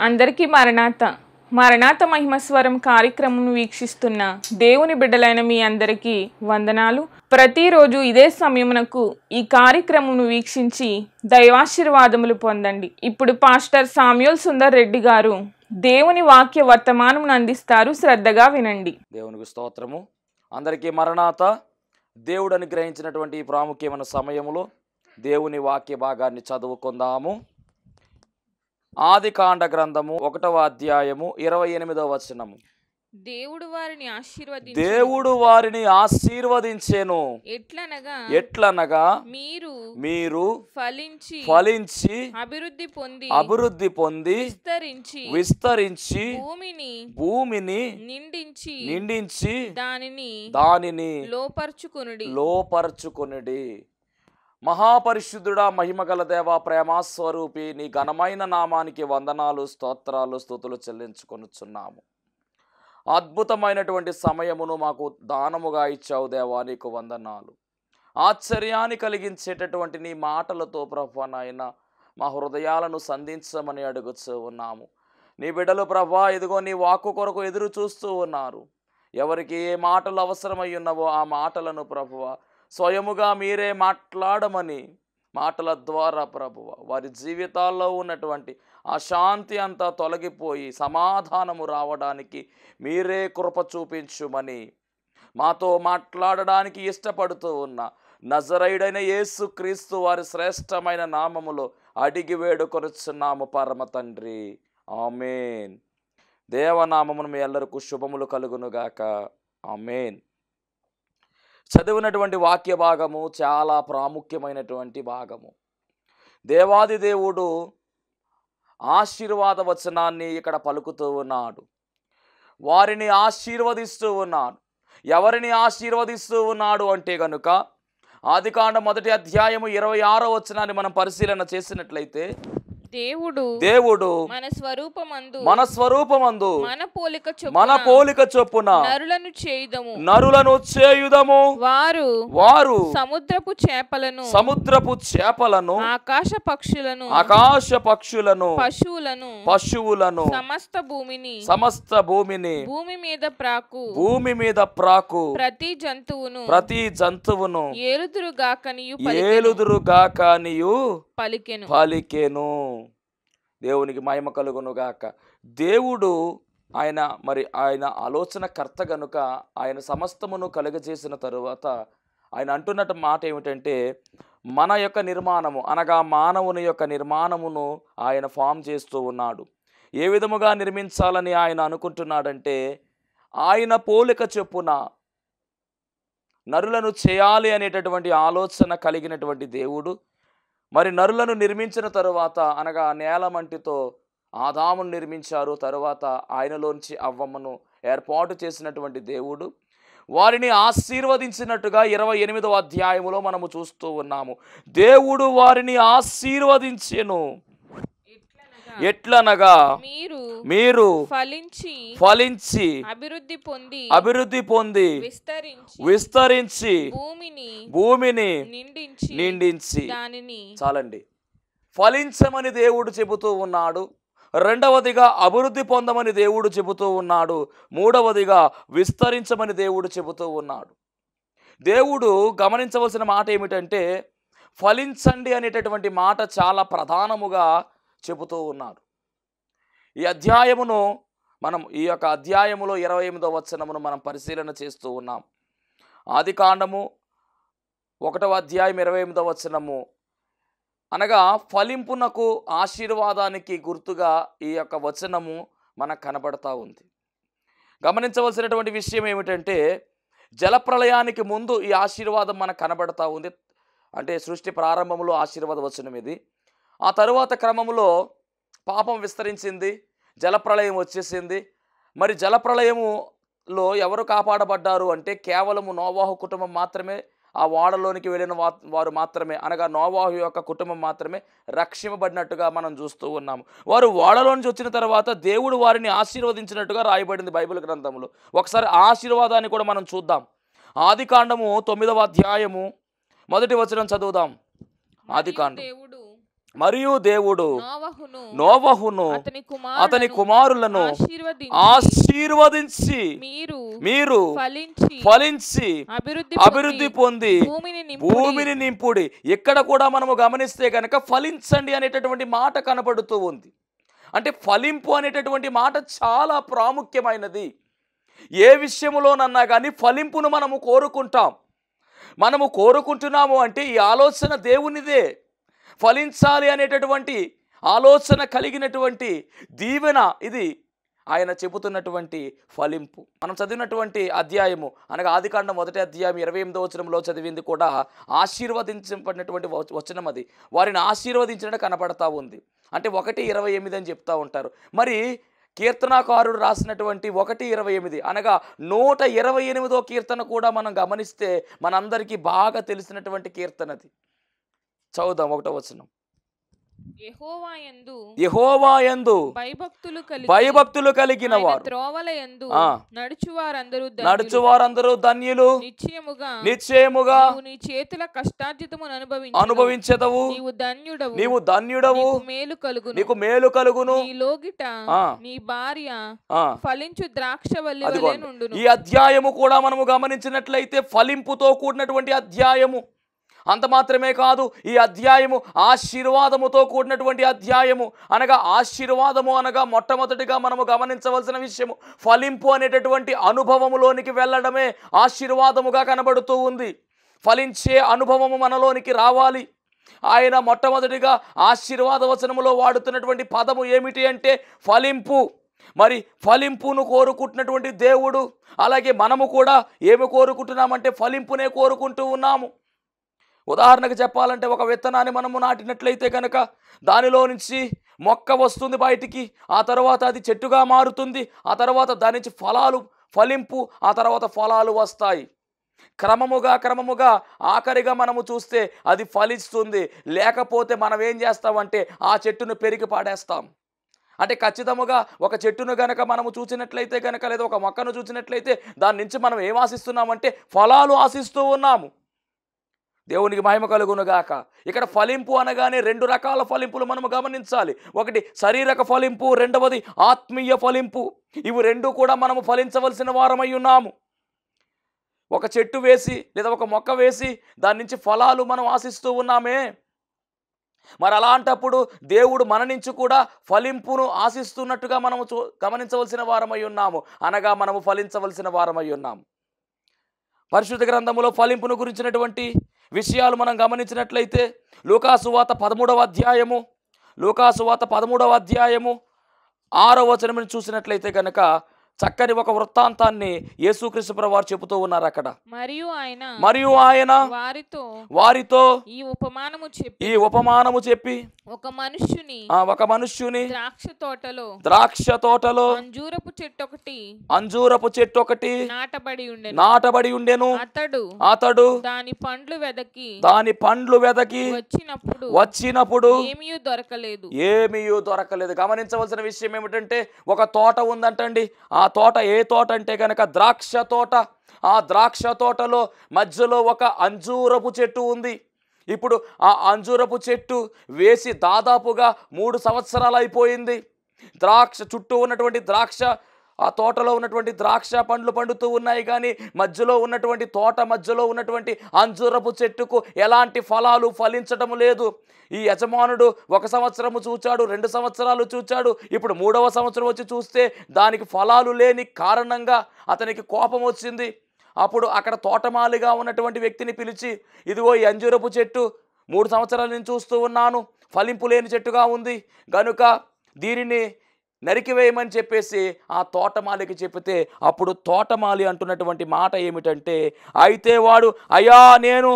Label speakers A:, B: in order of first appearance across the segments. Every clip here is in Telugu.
A: అందరికీ మరణాత మహిమస్వరం కార్యక్రమం వీక్షిస్తున్న దేవుని బిడ్డలైన మీ అందరికీ వందనాలు. ప్రతిరోజు ఇదే సమయమునకు ఈ కార్యక్రమం వీక్షించి దైవాశీర్వాదములు పొందండి. ఇప్పుడు పాస్టర్ సామ్యూల్ సుందర్ రెడ్డి గారు దేవుని వాక్య వర్తమానం అందిస్తారు. శ్రద్ధగా వినండి.
B: దేవునికి స్తోత్రము. అందరికీ మరణాత. దేవుడు అనుగ్రహించినటువంటి ఈ ప్రాముఖ్యమైన సమయములో దేవుని వాక్య భాగాన్ని చదువుకుందాము. ఆదికాండ గ్రంథము 1వ అధ్యాయము 28వ వచనము.
A: దేవుడు వారిని
B: ఆశీర్వదించెను. ఎట్లనగా మీరు ఫలించి అభివృద్ధి పొంది విస్తరించి భూమిని నిండించి దానిని లోపర్చుకొనుడి. మహాపరిశుద్ధుడా, మహిమగల దేవా, ప్రేమాస్వరూపి, నీ ఘనమైన నామానికి వందనాలు, స్తోత్రాలు, స్తుతులు చెల్లించుకొనుచున్నాము. అద్భుతమైనటువంటి సమయమును మాకు దానముగా ఇచ్చావు దేవా, నీకు వందనాలు. ఆశ్చర్యాన్ని కలిగించేటటువంటి నీ మాటలతో ప్రభా నాయన మా హృదయాలను సంధించమని అడుగుతూ ఉన్నాము. నీ బిడ్డలు ప్రభా ఇదిగో నీ వాక్కు కొరకు ఎదురు చూస్తూ ఉన్నారు. ఎవరికి ఏ మాటలు అవసరమై ఉన్నవో ఆ మాటలను ప్రభువా స్వయముగా మీరే మాట్లాడమని, మాటల ద్వారా ప్రభువ వారి జీవితాల్లో ఉన్నటువంటి అశాంతి అంతా తొలగిపోయి సమాధానము రావడానికి మీరే కృప చూపించుమని మాతో మాట్లాడడానికి ఇష్టపడుతూ ఉన్న నజరేయుడైన యేసు క్రీస్తు వారి శ్రేష్టమైన నామములో అడిగి వేడుకొనుచున్నాము పరమ తండ్రి, ఆమేన్. దేవనామమును మీ అందరికీ శుభములు కలుగునుగాక, ఆమేన్. చదివినటువంటి వాక్య భాగము చాలా ప్రాముఖ్యమైనటువంటి భాగము. దేవాది దేవుడు ఆశీర్వాద వచనాన్ని ఇక్కడ పలుకుతూ ఉన్నాడు. వారిని ఆశీర్వదిస్తూ ఉన్నాడు. ఎవరిని ఆశీర్వదిస్తూ ఉన్నాడు అంటే గనుక ఆదికాండ 1వ అధ్యాయము 26వ వచనాన్ని మనం పరిశీలన చేసినట్లయితే దేవుడు మన స్వరూపమందు మన పోలిక చొప్పున నరులను చేయుదము. వారు సముద్రపు చేపలను
A: ఆకాశ పక్షులను
B: పశువులను సమస్త భూమిని భూమి మీద ప్రాకు ప్రతి జంతువును ఏలుదురుగాకనియు పలికెను. దేవునికి మహిమ కలుగును గాక. దేవుడు ఆయన ఆలోచనకర్త గనుక ఆయన సమస్తమును కలుగజేసిన తరువాత ఆయన అంటున్నట్టు మాట ఏమిటంటే, మన యొక్క నిర్మాణము అనగా మానవుని యొక్క నిర్మాణమును ఆయన ఫామ్ చేస్తూ ఉన్నాడు. ఏ విధముగా నిర్మించాలని ఆయన అనుకుంటున్నాడంటే, ఆయన పోలిక చొప్పున నరులను చేయాలి అనేటటువంటి ఆలోచన కలిగినటువంటి దేవుడు మరి నరులను నిర్మించిన తరువాత అనగా నేలమంటితో ఆదామును నిర్మించారు. తరువాత ఆయనలోంచి అవ్వమ్మను ఏర్పాటు చేసినటువంటి దేవుడు వారిని ఆశీర్వదించినట్టుగా 28వ అధ్యాయములో మనము చూస్తూ ఉన్నాము. దేవుడు వారిని ఆశీర్వదించెను. ఎట్లనగా మీరు ఫలించి అభివృద్ధి పొంది విస్తరించి భూమిని నిండించి. చాలండి. ఫలించమని దేవుడు చెబుతూ ఉన్నాడు. రెండవదిగా అభివృద్ధి పొందమని దేవుడు చెబుతూ ఉన్నాడు. మూడవదిగా విస్తరించమని దేవుడు చెబుతూ ఉన్నాడు. దేవుడు గమనించవలసిన మాట ఏమిటంటే, ఫలించండి అనేటటువంటి మాట చాలా ప్రధానముగా చెబుతూ ఉన్నారు. ఈ అధ్యాయమును ఈ యొక్క అధ్యాయములో 28వ వచనమును మనం పరిశీలన చేస్తూ ఉన్నాం. ఆదికాండము 1వ అధ్యాయం 28వ వచనము అనగా ఫలింపునకు ఆశీర్వాదానికి గుర్తుగా ఈ యొక్క వచనము మనకు కనబడతా ఉంది. గమనించవలసినటువంటి విషయం ఏమిటంటే, జలప్రళయానికి ముందు ఈ ఆశీర్వాదం మనకు కనబడతా ఉంది. అంటే సృష్టి ప్రారంభంలో ఆశీర్వాద వచనం ఇది. ఆ తరువాత క్రమంలో పాపం విస్తరించింది, జలప్రళయం వచ్చేసింది. మరి జలప్రళయములో ఎవరు కాపాడబడ్డారు అంటే కేవలము నోవాహు కుటుంబం మాత్రమే, ఆ ఓడలోనికి వెళ్ళిన వారు మాత్రమే అనగా నోవాహు యొక్క కుటుంబం మాత్రమే రక్షింపబడినట్టుగా మనం చూస్తూ ఉన్నాము. వారు ఓడలోంచి వచ్చిన తర్వాత దేవుడు వారిని ఆశీర్వదించినట్టుగా రాయబడింది బైబిల్ గ్రంథంలో. ఒకసారి ఆశీర్వాదాన్ని కూడా మనం చూద్దాం. ఆదికాండము 9వ అధ్యాయము 1వ వచనం చదువుదాం. ఆదికాండం మరియు దేవుడు నోవహును అతని కుమారులను ఆశీర్వదించి మీరు ఫలించి అభివృద్ధి పొంది భూమిని నింపుడి. ఇక్కడ కూడా మనము గమనిస్తే కనుక ఫలించండి అనేటటువంటి మాట కనపడుతూ ఉంది. అంటే ఫలింపు అనేటటువంటి మాట చాలా ప్రాముఖ్యమైనది. ఏ విషయములోనన్నా కానీ ఫలింపును మనము కోరుకుంటాం. మనము కోరుకుంటున్నాము అంటే ఈ ఆలోచన దేవునిదే. ఫలించాలి అనేటటువంటి ఆలోచన కలిగినటువంటి దీవెన ఇది ఆయన చెబుతున్నటువంటి ఫలింపు. మనం చదివినటువంటి అధ్యాయము అనగా ఆదికాండం 1వ అధ్యాయం 28వ వచనంలో చదివింది కూడా ఆశీర్వదించబడినటువంటి వచనం. అది వారిని ఆశీర్వదించినట్టు కనపడతా ఉంది. అంటే 1:28 అని చెప్తా ఉంటారు. మరి కీర్తనాకారుడు రాసినటువంటి 1:28 అనగా 128వ కీర్తన కూడా మనం గమనిస్తే మనందరికీ బాగా తెలిసినటువంటి కీర్తనది. చదువుదాం 1వ వచనం. యెహోవాయందు భయభక్తులు కలిగిన వారు నడుచువారందరూ ధన్యులు. నిశ్చయముగా అనుభవించెదవు. నీవు ధన్యుడవు. నీకు మేలు కలుగును.
A: నీ భార్య ఫలించు ద్రాక్షవల్లి
B: వలె నుండును. ఈ అధ్యాయము కూడా మనము గమనించినట్లయితే ఫలింపుతో కూడినటువంటి అధ్యాయము. అంత మాత్రమే కాదు, ఈ అధ్యాయము ఆశీర్వాదముతో కూడినటువంటి అధ్యాయము. అనగా ఆశీర్వాదము అనగా మొట్టమొదటిగా మనము గమనించవలసిన విషయము ఫలింపు అనేటటువంటి అనుభవములోనికి వెళ్ళడమే ఆశీర్వాదముగా కనబడుతూ ఉంది. ఫలించే అనుభవము మనలోనికి రావాలి. ఆయన మొట్టమొదటిగా ఆశీర్వాద వచనములో వాడుతున్నటువంటి పదము ఏమిటి అంటే ఫలింపు. మరి ఫలింపును కోరుకుంటున్నటువంటి దేవుడు, అలాగే మనము కూడా ఏమి కోరుకుంటున్నామంటే ఫలింపునే కోరుకుంటూ ఉన్నాము. ఉదాహరణకు చెప్పాలంటే ఒక విత్తనాన్ని మనము నాటినట్లయితే కనుక దానిలో నుంచి మొక్క వస్తుంది బయటికి, ఆ తర్వాత అది చెట్టుగా మారుతుంది, ఆ తర్వాత దాని నుంచి ఫలింపు, ఆ తర్వాత ఫలాలు వస్తాయి. క్రమముగా ఆఖరిగా మనము చూస్తే అది ఫలిస్తుంది. లేకపోతే మనం ఏం చేస్తామంటే ఆ చెట్టును పెరిగి పాడేస్తాం. అంటే ఖచ్చితంగా ఒక చెట్టును గనక మనము చూసినట్లయితే కనుక లేదా ఒక మొక్కను చూసినట్లయితే దాని నుంచి మనం ఏం ఆశిస్తున్నామంటే ఫలాలు ఆశిస్తూ ఉన్నాము. దేవునికి మహిమ కలుగునుగాక. ఇక్కడ ఫలింపు అనగానే 2 రకాల ఫలింపులు మనము గమనించాలి. ఒకటి శారీరక ఫలింపు, రెండవది ఆత్మీయ ఫలింపు. ఇవి 2 కూడా మనము ఫలించవలసిన వారమై ఉన్నాము. ఒక చెట్టు వేసి లేదా ఒక మొక్క వేసి దాని నుంచి ఫలాలు మనం ఆశిస్తూ ఉన్నామే. మరి అలాంటప్పుడు దేవుడు మన నుంచి కూడా ఫలింపును ఆశిస్తున్నట్టుగా మనము గమనించవలసిన వారమై ఉన్నాము. అనగా మనము ఫలించవలసిన వారమై ఉన్నాము. పరిశుద్ధ గ్రంథములో ఫలింపును గురించినటువంటి విషయాలు మనం గమనించినట్లయితే లూకాసువార్త 13వ అధ్యాయము 6వ వచనం చూసినట్లయితే కనుక చక్కని ఒక వృత్తాంతాన్ని యేసుక్రీస్తు ప్రభువారు చెబుతూ ఉన్నారు అక్కడ. మరియు ఆయన వారితో ఈ ఉపమానము చెప్పి ఒక మనుష్యుని ద్రాక్ష తోటలో అంజూరపు చెట్టు ఒకటి నాటబడి ఉండెను. అతడు దాని పండ్లు వెదకి వచ్చినప్పుడు ఏమీ దొరకలేదు. గమనించవలసిన విషయం ఏమిటంటే ఒక తోట ఉందంటండి. ఆ తోట ఏ తోట అంటే కనుక ద్రాక్ష తోట. ఆ ద్రాక్ష తోటలో మధ్యలో ఒక అంజూరపు చెట్టు ఉంది. ఇప్పుడు ఆ అంజూరపు చెట్టు వేసి దాదాపుగా 3 సంవత్సరాలు అయిపోయింది. ద్రాక్ష చుట్టూ ఉన్నటువంటి ద్రాక్ష, ఆ తోటలో ఉన్నటువంటి ద్రాక్ష పండ్లు పండుతూ ఉన్నాయి, కానీ మధ్యలో ఉన్నటువంటి తోట మధ్యలో ఉన్నటువంటి అంజూరపు చెట్టుకు ఎలాంటి ఫలాలు ఫలించడం లేదు. ఈ యజమానుడు 1 సంవత్సరము చూచాడు, 2 సంవత్సరాలు చూచాడు, ఇప్పుడు 3వ సంవత్సరం వచ్చి చూస్తే దానికి ఫలాలు లేని కారణంగా అతనికి కోపం వచ్చింది. అప్పుడు అక్కడ తోటమాలిగా ఉన్నటువంటి వ్యక్తిని పిలిచి, ఇదిగో ఈ అంజూరపు చెట్టు 3 సంవత్సరాల నుంచి చూస్తూ ఉన్నాను, ఫలింపు లేని చెట్టుగా ఉంది, గనుక దీనిని నరికివేయమని చెప్పేసి ఆ తోటమాలికి చెప్తే అప్పుడు తోటమాలి అంటున్నటువంటి మాట ఏమిటంటే, అయితే వాడు అయ్యా నేను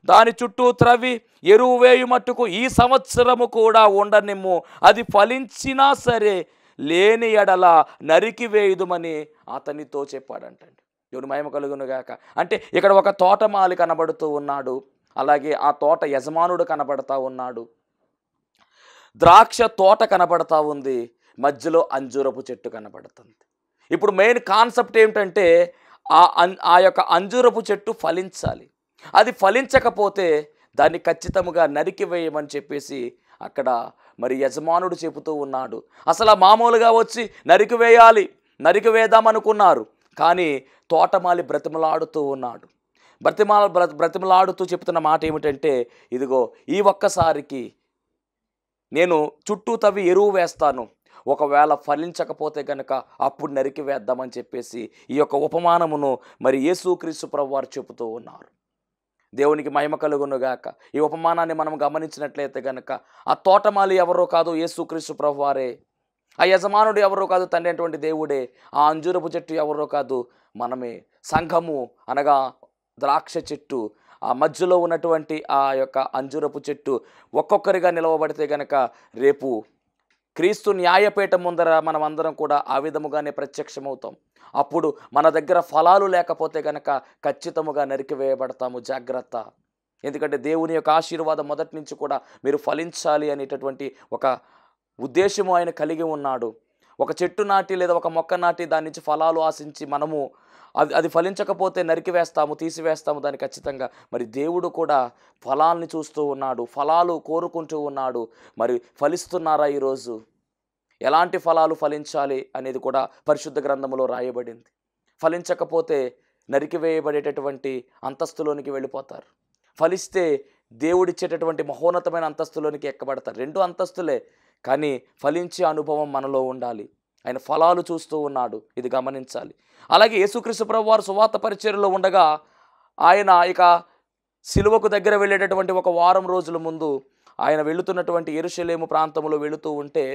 B: దాని చుట్టూ త్రవ్వి ఎరువు వేయు మట్టుకు ఈ సంవత్సరము కూడా ఉండనిమ్ము, అది ఫలించినా సరే లేని ఎడల నరికివేయుదుమని అతనితో చెప్పాడంటండి. దేవుని మహిమ కలుగునుగాక. అంటే ఇక్కడ ఒక తోటమాలి కనబడుతూ ఉన్నాడు, అలాగే ఆ తోట యజమానుడు కనబడతా ఉన్నాడు, ద్రాక్ష తోట కనబడతా ఉంది, మధ్యలో అంజూరపు చెట్టు కనబడుతుంది. ఇప్పుడు మెయిన్ కాన్సెప్ట్ ఏమిటంటే ఆ యొక్క అంజూరపు చెట్టు ఫలించాలి. అది ఫలించకపోతే దాన్ని ఖచ్చితంగా నరికివేయమని చెప్పేసి అక్కడ మరి యజమానుడు చెబుతూ ఉన్నాడు. అసలు మామూలుగా వచ్చి నరికివేద్దామనుకున్నారు, కానీ తోటమాలి బ్రతిమలాడుతూ ఉన్నాడు. బ్రతిమలాడుతూ చెప్తున్న మాట ఏమిటంటే, ఇదిగో ఈ ఒక్కసారికి నేను చుట్టూ తవ్వి ఎరువు వేస్తాను, ఒకవేళ ఫలించకపోతే కనుక అప్పుడు నరికి వేద్దామని చెప్పేసి ఈ యొక్క ఉపమానమును మరి యేసుక్రీస్తు ప్రభువారు చెబుతూ ఉన్నారు. దేవునికి మహిమ కలుగునుగాక. ఈ ఉపమానాన్ని మనం గమనించినట్లయితే కనుక ఆ తోటమాలి ఎవరో కాదు, యేసుక్రీస్తు ప్రభువారే. ఆ యజమానుడు ఎవరో కాదు, తండ్రి అయినటువంటి దేవుడే. ఆ అంజూరపు చెట్టు ఎవరో కాదు, మనమే. సంఘము అనగా ద్రాక్ష చెట్టు, ఆ మధ్యలో ఉన్నటువంటి ఆ యొక్క అంజూరపు చెట్టు ఒక్కొక్కరిగా నిలవబడితే గనక రేపు క్రీస్తు న్యాయపీఠం ముందర మనం అందరం కూడా ఆ విధముగానే ప్రత్యక్షమవుతాం. అప్పుడు మన దగ్గర ఫలాలు లేకపోతే గనక ఖచ్చితముగా నరికివేయబడతాము. జాగ్రత్త. ఎందుకంటే దేవుని యొక్క ఆశీర్వాదం మొదటి నుంచి కూడా మీరు ఫలించాలి అనేటటువంటి ఒక ఉద్దేశము ఆయన కలిగి ఉన్నాడు. ఒక చెట్టు నాటి లేదా ఒక మొక్క నాటి దాని నుంచి ఫలాలు ఆశించి మనము అది ఫలించకపోతే నరికివేస్తాము, తీసివేస్తాము దాన్ని ఖచ్చితంగా. మరి దేవుడు కూడా ఫలాల్ని చూస్తూ ఉన్నాడు, ఫలాలు కోరుకుంటూ ఉన్నాడు. మరి ఫలిస్తున్నారా ఈరోజు? ఎలాంటి ఫలాలు ఫలించాలి అనేది కూడా పరిశుద్ధ గ్రంథములో రాయబడింది. ఫలించకపోతే నరికివేయబడేటటువంటి అంతస్తులోనికి వెళ్ళిపోతారు. ఫలిస్తే దేవుడిచ్చేటటువంటి మహోన్నతమైన అంతస్తులోనికి ఎక్కబడతారు. 2 అంతస్తులే, కానీ ఫలించే అనుభవం మనలో ఉండాలి. ఆయన ఫలాలు చూస్తూ ఉన్నాడు, ఇది గమనించాలి. అలాగే యేసుక్రీస్తు ప్రభువారు సువార్త పరిచర్యలో ఉండగా ఆయన ఇక సిలువకు దగ్గర వెళ్ళేటటువంటి ఒక వారం రోజుల ముందు ఆయన వెళుతున్నటువంటి యెరూషలేము ప్రాంతంలో వెళుతూ ఉంటే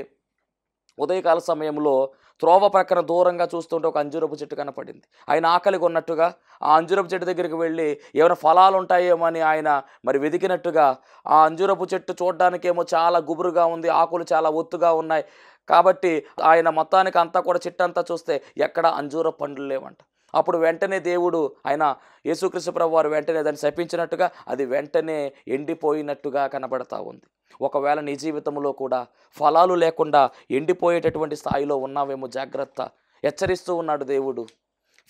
B: ఉదయకాల సమయంలో త్రోవ ప్రక్కన దూరంగా చూస్తుంటే ఒక అంజూరపు చెట్టు కనపడింది. ఆయన ఆకలి కొన్నట్టుగా ఆ అంజూరపు చెట్టు దగ్గరికి వెళ్ళి ఏమైనా ఫలాలు ఉంటాయేమో అని ఆయన మరి వెతికినట్టుగా, ఆ అంజూరపు చెట్టు చూడడానికేమో చాలా గుబురుగా ఉంది, ఆకులు చాలా ఒత్తుగా ఉన్నాయి. కాబట్టి ఆయన మొత్తానికి అంతా కూడా చెట్టంతా చూస్తే ఎక్కడ అంజూర పండ్లు లేవంట. అప్పుడు వెంటనే దేవుడు ఆయన యేసుక్రీస్తు ప్రభువారు వెంటనే దాన్ని శపించినట్టుగా అది వెంటనే ఎండిపోయినట్టుగా కనబడతా ఉంది. ఒకవేళ నీ జీవితంలో కూడా ఫలాలు లేకుండా ఎండిపోయేటటువంటి స్థాయిలో ఉన్నావేమో, జాగ్రత్త. హెచ్చరిస్తూ ఉన్నాడు దేవుడు.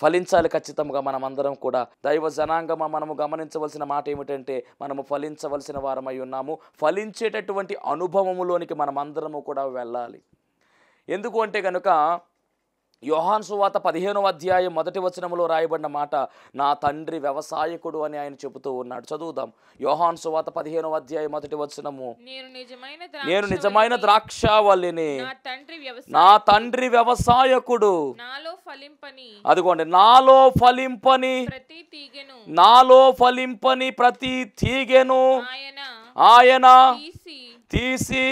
B: ఫలించాలి ఖచ్చితంగా మనమందరం కూడా. దైవ జనాంగమా, మనము గమనించవలసిన మాట ఏమిటంటే మనము ఫలించవలసిన వారమై ఉన్నాము. ఫలించేటటువంటి అనుభవములోనికి మనమందరము కూడా వెళ్ళాలి. ఎందుకు అంటే కనుక యోహాను సువార్త 15వ అధ్యాయం 1వ వచనములో రాయబడిన మాట, నా తండ్రి వ్యవసాయకుడు అని ఆయన చెబుతూ ఉన్నాడు. చదువుదాం. యోహాను సువార్త 15వ అధ్యాయం 1వ వచనము, నేను నిజమైన ద్రాక్షావల్లిని, నా తండ్రి వ్యవసాయకుడు. అదిగోండి, నాలో ఫలింపని ప్రతి తీగెను ఆయన తీసి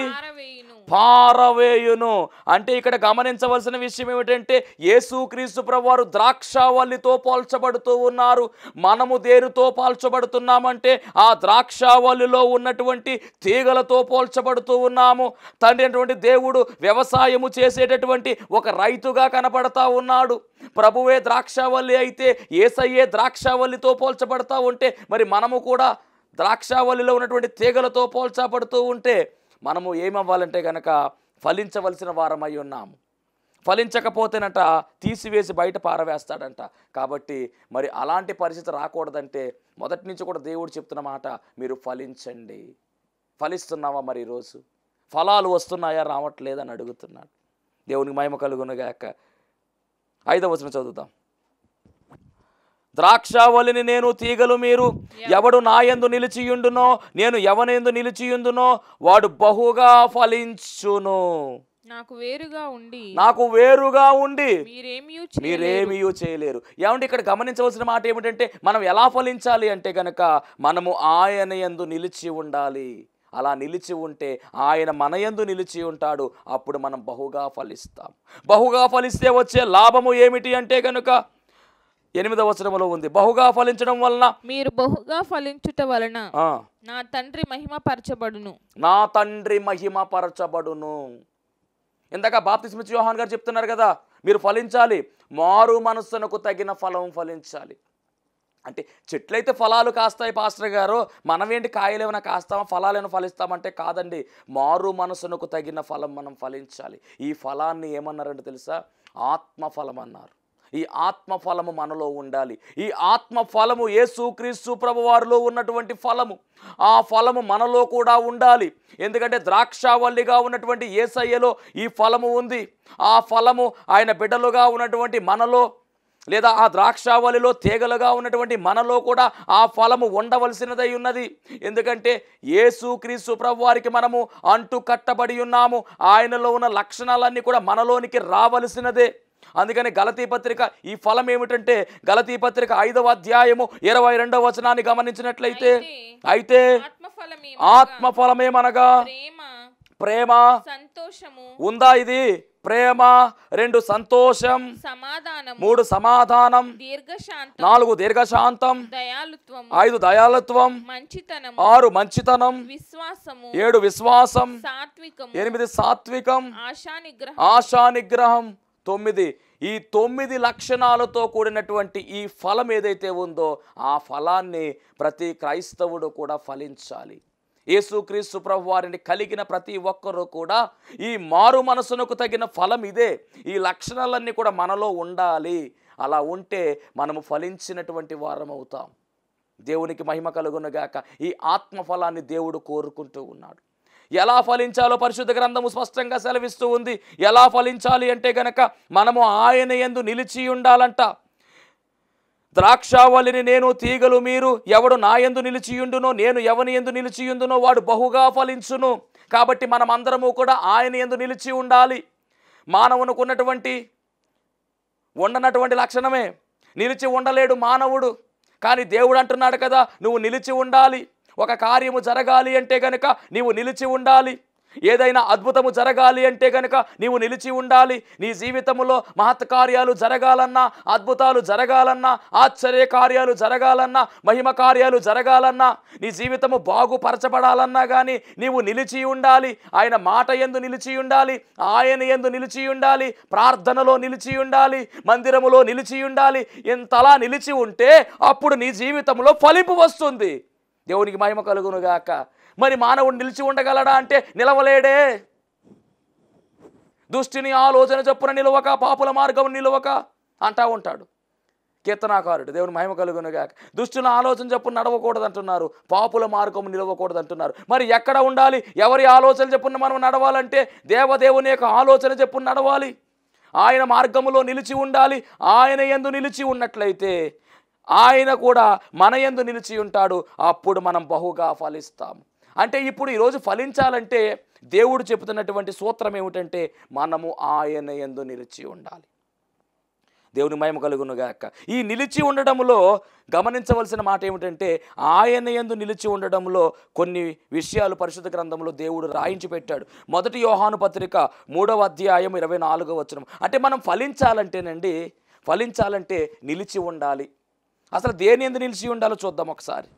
B: పారవేయును. అంటే ఇక్కడ గమనించవలసిన విషయం ఏమిటంటే యేసుక్రీస్తు ప్రభువారు ద్రాక్షావల్లితో పోల్చబడుతూ ఉన్నారు. మనము దేనితో పోల్చబడుతున్నామంటే ఆ ద్రాక్షావల్లిలో ఉన్నటువంటి తీగలతో పోల్చబడుతూ ఉన్నాము. తండ్రి అయినటువంటి దేవుడు వ్యవసాయము చేసేటటువంటి ఒక రైతుగా కనపడతా ఉన్నాడు. ప్రభువే ద్రాక్షావల్లి అయితే యేసయ్యే ద్రాక్షావల్లితో పోల్చబడతా ఉంటే మరి మనము కూడా ద్రాక్షావల్లిలో ఉన్నటువంటి తీగలతో పోల్చబడుతూ ఉంటే మనము ఏమవ్వాలంటే కనుక ఫలించవలసిన వారమై ఉన్నాము. ఫలించకపోతేనట తీసివేసి బయట పారవేస్తాడంట. కాబట్టి మరి అలాంటి పరిస్థితి రాకూడదంటే మొదటి నుంచి కూడా దేవుడు చెప్తున్న మాట, మీరు ఫలించండి. ఫలిస్తున్నావా? మరి ఈరోజు ఫలాలు వస్తున్నాయా, రావట్లేదని అడుగుతున్నాడు. దేవునికి మహిమ కలుగునుగాక. 5వ వచనం చదువుతాం. ద్రాక్షావల్లిని నేను, తీగలు మీరు. ఎవడు నా యందు నిలిచియుండునో, నేను ఎవనయందు నిలిచియుందునో వాడు బహుగా ఫలించును. నాకు వేరుగా ఉండి మీరేమీ చేయలేరు. ఏమంటే ఇక్కడ గమనించవలసిన మాట ఏమిటంటే మనం ఎలా ఫలించాలి అంటే కనుక మనము ఆయన యందు నిలిచి ఉండాలి. అలా నిలిచి ఉంటే ఆయన మన యందు నిలిచి ఉంటాడు. అప్పుడు మనం బహుగా ఫలిస్తాం. బహుగా ఫలిస్తే వచ్చే లాభము ఏమిటి అంటే కనుక 8వ వచనములో ఉంది, బహుగా ఫలించడం వలన,
A: మీరు బహుగా ఫలించుట వలన నా తండ్రి మహిమపరచబడును. ఇందాక బాప్తిస్మిచ్చి యోహాన్ గారు చెప్తున్నారు కదా, మీరు ఫలించాలి, మారు మనస్సునకు తగిన ఫలం ఫలించాలి. అంటే చెట్లయితే ఫలాలు కాస్తాయి పాస్టర్ గారు, మనమేంటి కాయలు ఏమైనా కాస్తామా, ఫలాలను ఫలిస్తామంటే కాదండి. మారు మనసునకు తగిన ఫలం మనం ఫలించాలి. ఈ ఫలాన్ని ఏమన్నారంటే తెలుసా? ఆత్మఫలం అన్నారు.
B: ఈ ఆత్మ ఫలము మనలో ఉండాలి. ఈ ఆత్మ ఫలము యేసుక్రీస్తు ప్రభువారిలో ఉన్నటువంటి ఫలము, ఆ ఫలము మనలో కూడా ఉండాలి. ఎందుకంటే ద్రాక్షావల్లిగా ఉన్నటువంటి యేసయ్యలో ఈ ఫలము ఉంది. ఆ ఫలము ఆయన బిడ్డలుగా ఉన్నటువంటి మనలో, లేదా ఆ ద్రాక్షావళిలో తీగలుగా ఉన్నటువంటి మనలో కూడా ఆ ఫలము ఉండవలసినదై ఉన్నది. ఎందుకంటే యేసుక్రీస్తు ప్రభువారికి మనము అంటు కట్టబడి ఉన్నాము. ఆయనలో ఉన్న లక్షణాలన్నీ కూడా మనలోనికి రావలసినదే. అందుకని గలతీ పత్రిక ఈ ఫలం ఏమిటంటే, గలతీ పత్రిక 5వ అధ్యాయము 22వ వచనాన్ని గమనించినట్లయితే, అయితే ఆత్మ ఫలమేమనగా ప్రేమ, సంతోషము ఉందా? ఇది ప్రేమ, 2 సంతోషం, 3 సమాధానం, 4 దీర్ఘశాంతం, 5 దయాళుత్వం, 6 మంచితనం, 7 విశ్వాసం, 8 సాత్వికం, ఆశా నిగ్రహం, 9 ఈ 9 లక్షణాలతో కూడినటువంటి ఈ ఫలం ఏదైతే ఉందో ఆ ఫలాన్ని ప్రతి క్రైస్తవుడు కూడా ఫలించాలి. యేసుక్రీస్తు ప్రభువారిని కలిగిన ప్రతి ఒక్కరూ కూడా ఈ మారు మనసునకు తగిన ఫలం ఇదే. ఈ లక్షణాలన్నీ కూడా మనలో ఉండాలి. అలా ఉంటే మనము ఫలించినటువంటి వారం అవుతాం. దేవునికి మహిమ కలుగునుగాక. ఈ ఆత్మ ఫలాన్ని దేవుడు కోరుకుంటూ ఉన్నాడు. ఎలా ఫలించాలో పరిశుద్ధ గ్రంథము స్పష్టంగా సెలవిస్తూ ఉంది. ఎలా ఫలించాలి అంటే గనక మనము ఆయన యందు నిలిచి ఉండాలంట. ద్రాక్షావళిని నేను, తీగలు మీరు. ఎవడు నా యందు నిలిచియుండునో, నేను ఎవని యందు నిలిచియుండునో వాడు బహుగా ఫలించును. కాబట్టి మనం అందరము కూడా ఆయన యందు నిలిచి ఉండాలి. మానవునికి ఉండనటువంటి లక్షణమే. నిలిచి ఉండలేడు మానవుడు. కానీ దేవుడు అంటున్నాడు కదా, నువ్వు నిలిచి ఉండాలి. ఒక కార్యము జరగాలి అంటే గనక నీవు నిలిచి ఉండాలి. ఏదైనా అద్భుతము జరగాలి అంటే గనక నీవు నిలిచి ఉండాలి. నీ జీవితంలో మహత్ కార్యాలు జరగాలన్నా, అద్భుతాలు జరగాలన్నా, ఆశ్చర్య కార్యాలు జరగాలన్నా, మహిమ కార్యాలు జరగాలన్నా, నీ జీవితము బాగుపరచబడాలన్నా కానీ నీవు నిలిచి ఉండాలి. ఆయన మాట యందు నిలిచి ఉండాలి, ఆయన యందు నిలిచి ఉండాలి, ప్రార్థనలో నిలిచి ఉండాలి, మందిరములో నిలిచి ఉండాలి. ఇంతలా నిలిచి ఉంటే అప్పుడు నీ జీవితంలో ఫలింపు వస్తుంది. దేవునికి మహిమ కలుగునుగాక. మరి మానవుడు నిలిచి ఉండగలడా అంటే నిలవలేడే. దుష్టిని ఆలోచన చొప్పున నిలవక, పాపుల మార్గం నిలవక అంటా ఉంటాడు కీర్తనాకారుడు. దేవుని మహిమ కలుగునుగాక. దుష్టుల ఆలోచన చొప్పున నడవకూడదు అంటున్నారు, పాపుల మార్గం నిలవకూడదు అంటున్నారు. మరి ఎక్కడ ఉండాలి? ఎవరి ఆలోచన చొప్పున మనం నడవాలంటే దేవదేవుని యొక్క ఆలోచన చొప్పున నడవాలి. ఆయన మార్గములో నిలిచి ఉండాలి. ఆయన యందు నిలిచి ఉన్నట్లయితే ఆయన కూడా మన యందు నిలిచి ఉంటాడు. అప్పుడు మనం బహుగా ఫలిస్తాం. అంటే ఇప్పుడు ఈరోజు ఫలించాలంటే దేవుడు చెబుతున్నటువంటి సూత్రం ఏమిటంటే మనము ఆయన యందు నిలిచి ఉండాలి. దేవుని మహిమ కలుగునుగాక. ఈ నిలిచి ఉండడంలో గమనించవలసిన మాట ఏమిటంటే, ఆయన యందు నిలిచి ఉండడంలో కొన్ని విషయాలు పరిశుద్ధ గ్రంథంలో దేవుడు రాయించి పెట్టాడు. 1 యోహాను పత్రిక 3వ అధ్యాయం 24వ వచనం. అంటే మనం ఫలించాలంటే నిలిచి ఉండాలి. అసలు దేని యందు నిలిచి ఉండాలో చూద్దాం ఒకసారి.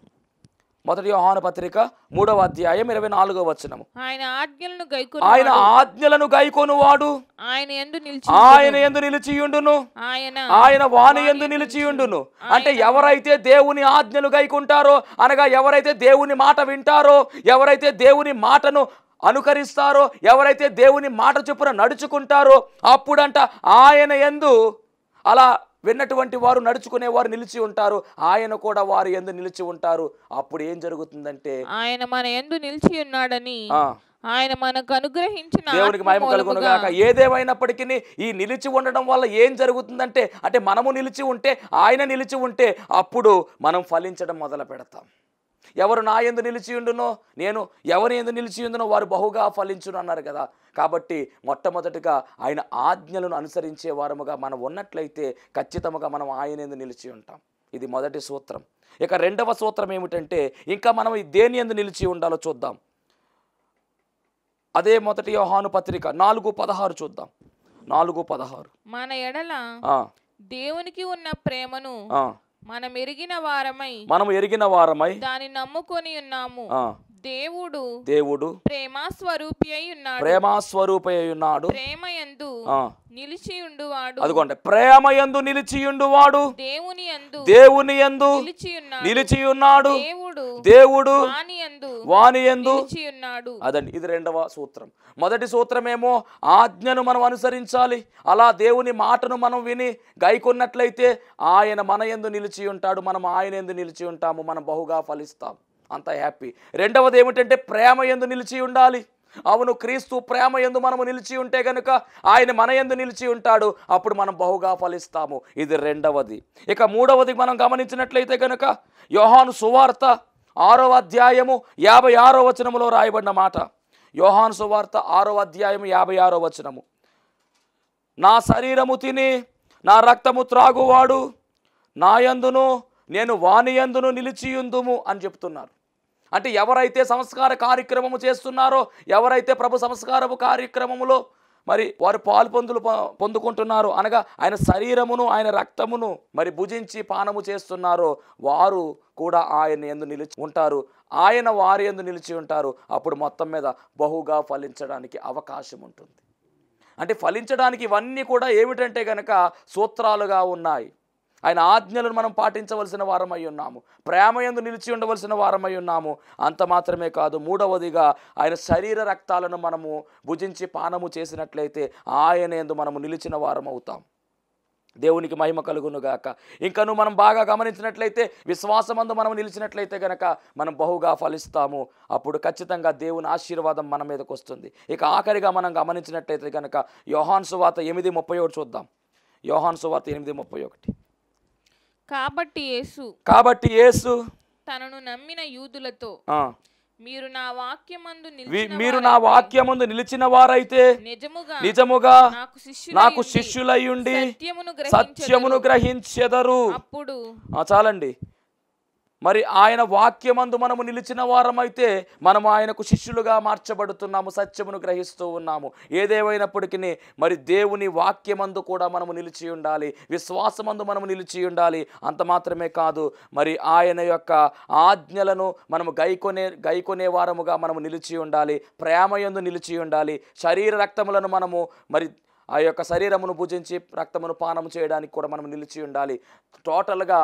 B: 1 యోహాను పత్రిక 3వ అధ్యాయం 24వ వచనము. ఆయన ఆజ్ఞలను గైకొనువాడు ఆయన యందు నిలిచియుండును, ఆయన వాని యందు నిలిచియుండును. అంటే ఎవరైతే దేవుని ఆజ్ఞలు గైకుంటారో, అనగా ఎవరైతే దేవుని మాట వింటారో, ఎవరైతే దేవుని మాటను అనుకరిస్తారో, ఎవరైతే దేవుని మాట చొప్పున నడుచుకుంటారో, అప్పుడంట ఆయన యందు అలా విన్నటువంటి వారు, నడుచుకునేవారు నిలిచి ఉంటారు. ఆయన కూడా వారి యందు నిలిచి ఉంటారు. అప్పుడు ఏం జరుగుతుందంటే, ఆయన మన యందు నిలిచి ఉన్నాడని ఆయన మనకు అనుగ్రహించిన, దేవునికి మహిమ కలుగునుగాక. ఏదేమైనప్పటికీ ఈ నిలిచి ఉండడం వల్ల ఏం జరుగుతుందంటే, అంటే మనము నిలిచి ఉంటే, ఆయన నిలిచి ఉంటే అప్పుడు మనం ఫలించడం మొదలు పెడతాం. ఎవరు నా యందు నిలిచి ఉండునో, నేను ఎవరి యందు నిలిచి ఉండునో వారు బహుగా ఫలించును అన్నారు కదా. కాబట్టి మొట్టమొదటిగా ఆయన ఆజ్ఞలను అనుసరించే వారముగా మనం ఉన్నట్లయితే ఖచ్చితంగా మనం ఆయన యందు నిలిచి ఉంటాం. ఇది మొదటి సూత్రం. ఇక రెండవ సూత్రం ఏమిటంటే, ఇంకా మనం దేని యందు నిలిచి ఉండాలో చూద్దాం. అదే 1 యోహాను పత్రిక 4:16 చూద్దాం. 4:16. మన ఎడల దేవునికి ఉన్న ప్రేమను మనం ఎరిగిన వారమై దాన్ని నమ్ముకొని ఉన్నాము. దేవుడు
A: ప్రేమ స్వరూపి
B: అయి ఉన్నాడు.
A: ప్రేమయందు నిలిచియుండువాడు.
B: అదిగోండి, ప్రేమయందు నిలిచియుండువాడు దేవుని యందు నిలిచియున్నాడు. దేవుడు వానియందు. అదండి, ఇది రెండవ సూత్రం. మొదటి సూత్రమేమో ఆజ్ఞను మనం అనుసరించాలి. అలా దేవుని మాటను మనం విని గైకొన్నట్లయితే ఆయన మన యందు నిలిచి ఉంటాడు, మనం ఆయన యందు నిలిచి ఉంటాము, మనం బహుగా ఫలిస్తాం. అంత హ్యాపీ. రెండవది ఏమిటంటే ప్రేమ యందు నిలిచి ఉండాలి. అవును, క్రీస్తు ప్రేమ యందు మనము నిలిచి ఉంటే గనుక ఆయన మన యందు నిలిచి ఉంటాడు, అప్పుడు మనం బహుగా ఫలిస్తాము. ఇది రెండవది. ఇక మూడవది మనం గమనించినట్లయితే గనుక యోహాను సువార్త 6వ అధ్యాయము 56వ వచనములో రాయబడిన మాట. యోహాను సువార్త 6వ అధ్యాయము 56వ వచనము. నా శరీరము తిని నా రక్తము త్రాగువాడు నా యందును నేను వాని యందును నిలిచియుందుము అని చెప్తున్నారు. అంటే ఎవరైతే సంస్కార కార్యక్రమము చేస్తున్నారో, ఎవరైతే ప్రభు సంస్కారము కార్యక్రమములో మరి వారు పొందుకుంటున్నారో, అనగా ఆయన శరీరమును ఆయన రక్తమును మరి భుజించి పానము చేస్తున్నారో, వారు కూడా ఆయన యందు నిలిచి ఉంటారు, ఆయన వారి యందు నిలిచి ఉంటారు. అప్పుడు మొత్తం మీద బహుగా ఫలించడానికి అవకాశం ఉంటుంది. అంటే ఫలించడానికి ఇవన్నీ కూడా ఏమిటంటే గనక సూత్రాలుగా ఉన్నాయి. ఆయన ఆజ్ఞలను మనం పాటించవలసిన వారమై ఉన్నాము, ప్రేమయందు నిలిచి ఉండవలసిన వారమై ఉన్నాము. అంత మాత్రమే కాదు, మూడవదిగా ఆయన శరీర రక్తాలను మనము భుజించి పానము చేసినట్లయితే ఆయన యందు మనము నిలిచిన వారం అవుతాం. దేవునికి మహిమ కలుగునుగాక. ఇంకను మనం బాగా గమనించినట్లయితే విశ్వాసమందు మనం నిలిచినట్లయితే గనక మనం బహుగా ఫలిస్తాము. అప్పుడు ఖచ్చితంగా దేవుని ఆశీర్వాదం మన మీదకి వస్తుంది. ఇక ఆఖరిగా మనం గమనించినట్లయితే కనుక యోహాను సువార్త 8:31 చూద్దాం. యోహాను సువార్త 8:31. కాబట్టి యేసు
A: తనను నమ్మిన యూదులతో మీరు
B: నా వాక్యమందు నిలిచిన వారైతే నిజముగా నాకు శిష్యులయ్యుండి సత్యమును గ్రహించెదరు. చాలండి. మరి ఆయన వాక్యమందు మనము నిలిచిన వారమైతే మనము ఆయనకు శిష్యులుగా మార్చబడుతున్నాము, సత్యమును గ్రహిస్తూ ఉన్నాము. ఏదేమైనప్పటికీ మరి దేవుని వాక్యమందు కూడా మనము నిలిచి ఉండాలి, విశ్వాసమందు మనము నిలిచి ఉండాలి. అంత మాత్రమే కాదు, మరి ఆయన యొక్క ఆజ్ఞలను మనము గైకొనే వారముగా మనము నిలిచి ఉండాలి, ప్రేమయందు నిలిచి ఉండాలి. శరీర రక్తములను మనము మరి ఆ యొక్క శరీరమును భుజించి రక్తమును పానము చేయడానికి కూడా మనం నిలిచి ఉండాలి. టోటల్గా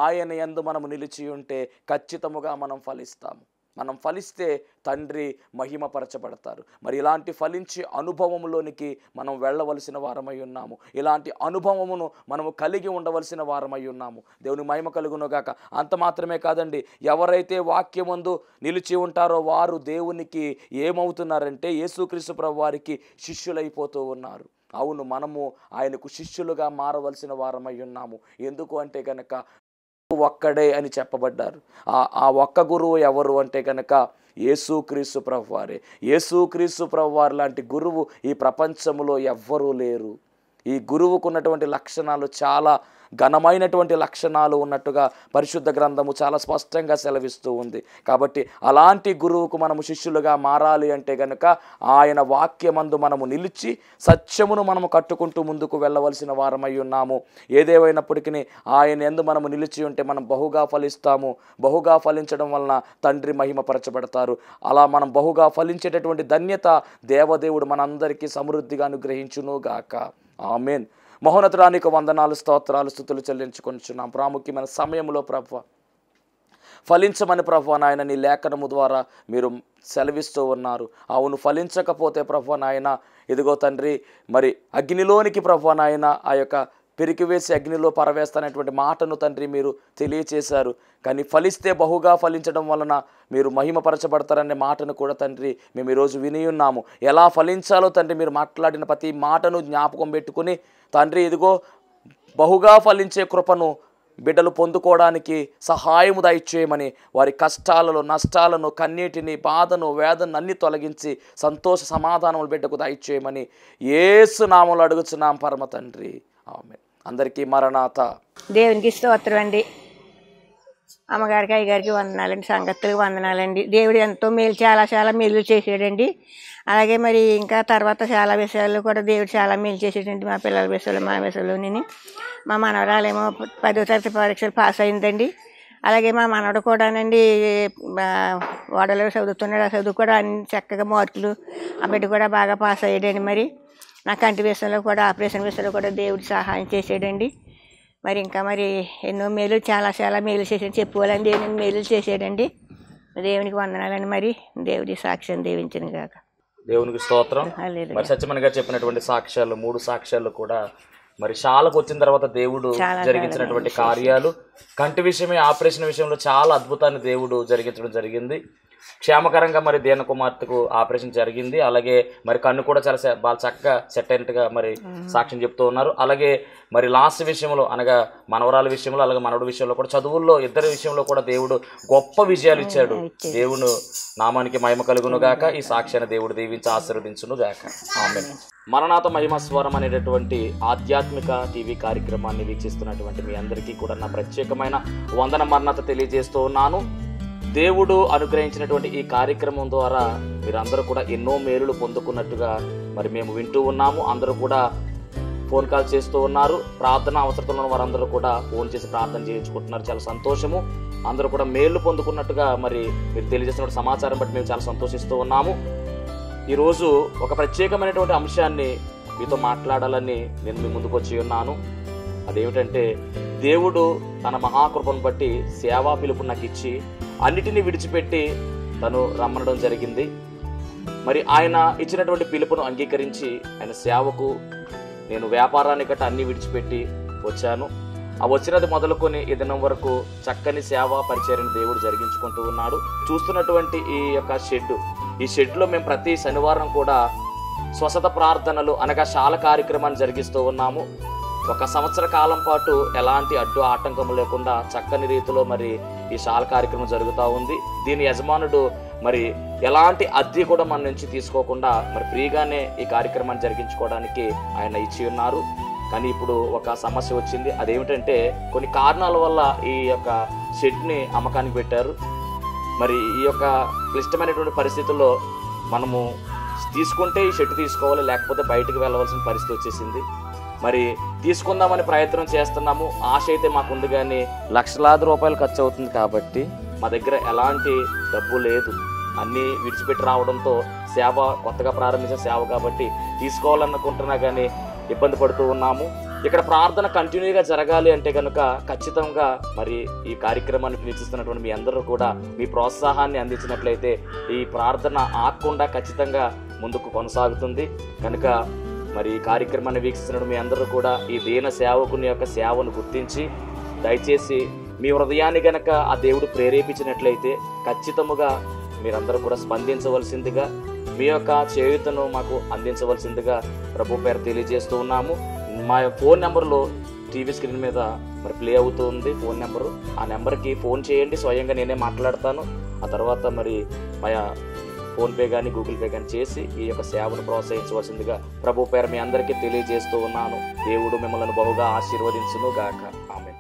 B: ఆయన యందు మనము నిలిచి ఉంటే ఖచ్చితముగా మనం ఫలిస్తాము. మనం ఫలిస్తే తండ్రి మహిమపరచబడతారు. మరి ఇలాంటి ఫలించే అనుభవంలోనికి మనం వెళ్ళవలసిన వారమై ఉన్నాము. ఇలాంటి అనుభవమును మనము కలిగి ఉండవలసిన వారమై ఉన్నాము. దేవుని మహిమ కలుగునుగాక. అంత మాత్రమే కాదండి, ఎవరైతే వాక్యమందు నిలిచి ఉంటారో వారు దేవునికి ఏమవుతున్నారంటే యేసుక్రీస్తు ప్రభువు వారికి శిష్యులైపోతూ ఉన్నారు. అవును, మనము ఆయనకు శిష్యులుగా మారవలసిన వారమై ఉన్నాము. ఎందుకు అంటే కనుక ఒక్కడే అని చెప్పబడ్డారు. ఆ ఒక్క గురువు ఎవరు అంటే కనుక యేసుక్రీస్తు ప్రభువారే. యేసుక్రీస్తు ప్రభువారు లాంటి గురువు ఈ ప్రపంచంలో ఎవ్వరూ లేరు. ఈ గురువుకున్నటువంటి లక్షణాలు చాలా ఘనమైనటువంటి లక్షణాలు ఉన్నట్టుగా పరిశుద్ధ గ్రంథము చాలా స్పష్టంగా సెలవిస్తూ ఉంది. కాబట్టి అలాంటి గురువుకు మనము శిష్యులుగా మారాలి అంటే గనుక ఆయన వాక్యమందు మనము నిలిచి సత్యమును మనము కట్టుకుంటూ ముందుకు వెళ్ళవలసిన వారమై ఉన్నాము. ఏదేమైనప్పటికీ ఆయన యందు మనము నిలిచి ఉంటే మనం బహుగా ఫలిస్తాము. బహుగా ఫలించడం వలన తండ్రి మహిమపరచబడతారు. అలా మనం బహుగా ఫలించేటటువంటి ధన్యత దేవదేవుడు మనందరికీ సమృద్ధిగా అనుగ్రహించునుగాక. ఆమేన్. మహోన్నతుడానికి వందనాలు, స్తోత్రాలు, స్తుతులు చెల్లించుకొనిచున్నాం. ప్రాముఖ్యమైన సమయంలో ప్రభువా ఫలించమని ప్రభువా నాయన నీ లేఖనము ద్వారా మీరు సెలవిస్తూ ఉన్నారు. అవును, ఫలించకపోతే ప్రభువా నాయన ఇదిగో తండ్రి మరి అగ్నిలోనికి ప్రభువా నాయన ఆ యొక్క పెరికివేసి అగ్నిలో పరవేస్తానటువంటి మాటను తండ్రి మీరు తెలియచేశారు. కానీ ఫలిస్తే బహుగా ఫలించడం వలన మీరు మహిమపరచబడతారనే మాటను కూడా తండ్రి మేము ఈరోజు విని ఉన్నాము. ఎలా ఫలించాలో తండ్రి మీరు మాట్లాడిన ప్రతి మాటను జ్ఞాపకం పెట్టుకుని తండ్రి ఇదిగో బహుగా ఫలించే కృపను బిడ్డలు పొందుకోవడానికి సహాయము దయచేయమని, వారి కష్టాలను, నష్టాలను, కన్నీటిని, బాధను, వేదనను అన్ని తొలగించి సంతోష సమాధానములు బిడ్డకు దయచేయమని యేసు నామములో అడుగుచున్నాం పరమ తండ్రి. ఆమేన్. అందరికీ మరణాత.
C: దేవునికి స్తోత్రం అండి. అమ్మగారికి అయ్యగారికి వందనాలండి, సంగతులకు వందనాలండి. దేవుడు ఎంతో మేలు, చాలా చాలా మేలు చేసాడండి. అలాగే మరి ఇంకా తర్వాత చాలా విషయాల్లో కూడా దేవుడు చాలా మేలు చేసేటండి. మా పిల్లల విషయంలో, మా విషయంలో. నేను మా మనవరాలేమో 10వ తరగతి పరీక్షలు పాస్ అయిందండి. అలాగే మా మనవడు కూడానండి ఓడలో చదువుతున్నాడు. ఆ చదువు కూడా అన్ని చక్కగా మార్కులు, ఆ బిడ్డ కూడా బాగా పాస్ అయ్యాడండి. మరి నా కంటి విషయంలో కూడా, ఆపరేషన్ విషయంలో కూడా దేవుడు సహాయం చేసాడండి. మరి ఇంకా మరి ఎన్నో మేలు, చాలా చాలా మేలు చేసాడు. చెప్పుకోవాలని దేవుని మేలు చేసాడండి. దేవునికి వందనాలని. మరి దేవుడి సాక్ష్యం దీవించను గాక.
B: దేవునికి స్తోత్రం. మరి సత్యమణి గారు చెప్పినటువంటి సాక్ష్యాలు, 3 సాక్ష్యాలు కూడా మరి శాలకు వచ్చిన తర్వాత దేవుడు జరిగించినటువంటి కార్యాలు, కంటి విషయమే, ఆపరేషన్ విషయంలో చాలా అద్భుతాన్ని దేవుడు జరిగించడం జరిగింది. క్షేమకరంగా మరి దీన కుమార్తెకు ఆపరేషన్ జరిగింది. అలాగే మరి కన్ను కూడా చాలా బాగా చక్కగా సెట్ అయినట్టుగా మరి సాక్ష్యం చెప్తూ ఉన్నారు. అలాగే మరి లాస్ట్ విషయంలో అనగా మనవరాల విషయంలో, అలాగే మనవడి విషయంలో కూడా, చదువుల్లో ఇద్దరి విషయంలో కూడా దేవుడు గొప్ప విజయాలు ఇచ్చాడు. దేవుడు నామానికి మహిమ కలుగును గాక. ఈ సాక్ష్యాన్ని దేవుడు దీవించి ఆశీర్వదించును గాక. ఆమేన్. మరణాత మహిమ స్వరం అనేటటువంటి ఆధ్యాత్మిక టీవీ కార్యక్రమాన్ని వీక్షిస్తున్నటువంటి మీ అందరికీ కూడా నా ప్రత్యేకమైన వందన మరణాత తెలియజేస్తూ ఉన్నాను. దేవుడు అనుగ్రహించినటువంటి ఈ కార్యక్రమం ద్వారా మీరందరూ కూడా ఎన్నో మేలులు పొందుకున్నట్టుగా మరి మేము వింటూ ఉన్నాము. అందరూ కూడా ఫోన్ కాల్ చేస్తూ ఉన్నారు. ప్రార్థన అవసరతలో ఉన్న వారందరూ కూడా ఫోన్ చేసి ప్రార్థన చేయించుకుంటున్నారు. చాలా సంతోషము. అందరూ కూడా మేలు పొందుకున్నట్టుగా మరి మీరు తెలియజేస్తున్న సమాచారం బట్టి మేము చాలా సంతోషిస్తూ ఉన్నాము. ఈరోజు ఒక ప్రత్యేకమైనటువంటి అంశాన్ని మీతో మాట్లాడాలని నేను మీ ముందుకు వచ్చి ఉన్నాను. అదేమిటంటే, దేవుడు తన మహాకృపను బట్టి సేవా పిలుపు నాకు ఇచ్చి అన్నిటినీ విడిచిపెట్టి తను రమ్మనడం జరిగింది. మరి ఆయన ఇచ్చినటువంటి పిలుపును అంగీకరించి ఆయన సేవకు నేను వ్యాపారాన్ని గట్ట అన్ని విడిచిపెట్టి వచ్చాను. ఆ వచ్చినది మొదలుకొని ఈ దినం వరకు చక్కని సేవా పరిచర్యను దేవుడు జరిగించుకుంటూ ఉన్నాడు. చూస్తున్నటువంటి ఈ యొక్క ఈ షెడ్లో మేము ప్రతి శనివారం కూడా స్వస్థత ప్రార్థనలు అనగా శాల కార్యక్రమాన్ని జరిగిస్తూ ఉన్నాము. 1 సంవత్సర కాలం పాటు ఎలాంటి అడ్డు ఆటంకం లేకుండా చక్కని రీతిలో మరి ఈ శాల కార్యక్రమం జరుగుతూ ఉంది. దీని యజమానుడు మరి ఎలాంటి అద్దె కూడా మన నుంచి తీసుకోకుండా మరి ఫ్రీగానే ఈ కార్యక్రమాన్ని జరిగించుకోవడానికి ఆయన ఇచ్చి ఉన్నారు. కానీ ఇప్పుడు ఒక సమస్య వచ్చింది. అదేమిటంటే, కొన్ని కారణాల వల్ల ఈ యొక్క షెడ్ని అమ్మకానికి పెట్టారు. మరి ఈ యొక్క క్లిష్టమైనటువంటి పరిస్థితుల్లో మనము తీసుకుంటే ఈ షెడ్ తీసుకోవాలి, లేకపోతే బయటకు వెళ్ళవలసిన పరిస్థితి వచ్చేసింది. మరి తీసుకుందామని ప్రయత్నం చేస్తున్నాము. ఆశ అయితే మాకుంది, కానీ లక్షలాది రూపాయలు ఖర్చు అవుతుంది. కాబట్టి మా దగ్గర ఎలాంటి డబ్బు లేదు. అన్నీ విడిచిపెట్టి రావడంతో సేవ కొత్తగా ప్రారంభించిన సేవ కాబట్టి తీసుకోవాలనుకుంటున్నా కానీ ఇబ్బంది పడుతూ ఉన్నాము. ఇక్కడ ప్రార్థన కంటిన్యూగా జరగాలి అంటే కనుక ఖచ్చితంగా మరి ఈ కార్యక్రమాన్ని వీక్షిస్తున్నటువంటి మీ అందరూ కూడా మీ ప్రోత్సాహాన్ని అందించినట్లయితే ఈ ప్రార్థన ఆగకుండా ఖచ్చితంగా ముందుకు కొనసాగుతుంది. కనుక మరి ఈ కార్యక్రమాన్ని వీక్షిస్తున్న మీ అందరూ కూడా ఈ దీన సేవకుని యొక్క సేవను గుర్తించి దయచేసి మీ హృదయాన్ని గనక ఆ దేవుడు ప్రేరేపించినట్లయితే ఖచ్చితముగా మీరందరూ కూడా స్పందించవలసిందిగా, మీ యొక్క చేయూతను మాకు అందించవలసిందిగా ప్రభు పేరు తెలియజేస్తూ ఉన్నాము. మా ఫోన్ నెంబర్లో టీవీ స్క్రీన్ మీద మరి ప్లే అవుతూ ఉంది ఫోన్ నెంబరు. ఆ నెంబర్కి ఫోన్ చేయండి. స్వయంగా నేనే మాట్లాడతాను. ఆ తర్వాత మరి మా ఫోన్పే కానీ గూగుల్ పే కానీ చేసి ఈ యొక్క సేవను ప్రోత్సహించవలసిందిగా ప్రభు పేరు మీ అందరికీ తెలియజేస్తూ ఉన్నాను. దేవుడు మిమ్మల్ని బహుగా ఆశీర్వదించును గాక. ఆమేన్.